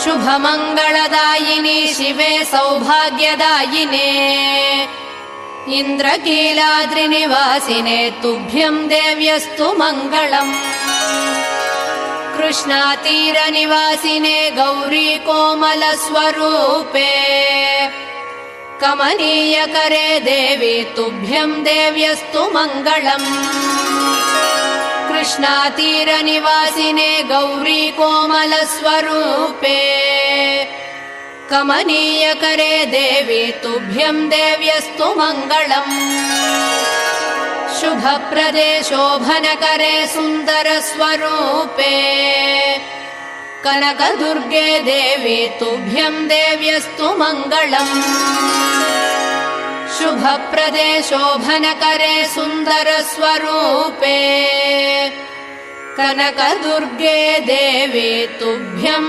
शुभमङ्गलदायिनि शिवे सौभाग्यदायिने इन्द्रकीलाद्रिनिवासिने तुभ्यं देव्यस्तु मङ्गलम् कृष्णातीरनिवासिने गौरी कोमलस्वरूपे कमनीयकरे देवी तुभ्यं देव्यस्तु मङ्गलम् कृष्णातीरनिवासिने गौरी कोमलस्वरूपे कमनीयकरे देवी तुभ्यं देव्यस्तु मङ्गलम् शुभप्रदे शोभनकरे सुन्दरस्वरूपे कनकदुर्गे देवी तुभ्यं देव्यस्तु मङ्गलम् शुभप्रदे शोभनकरे सुन्दरस्वरूपे कनकदुर्गे देवी तुभ्यं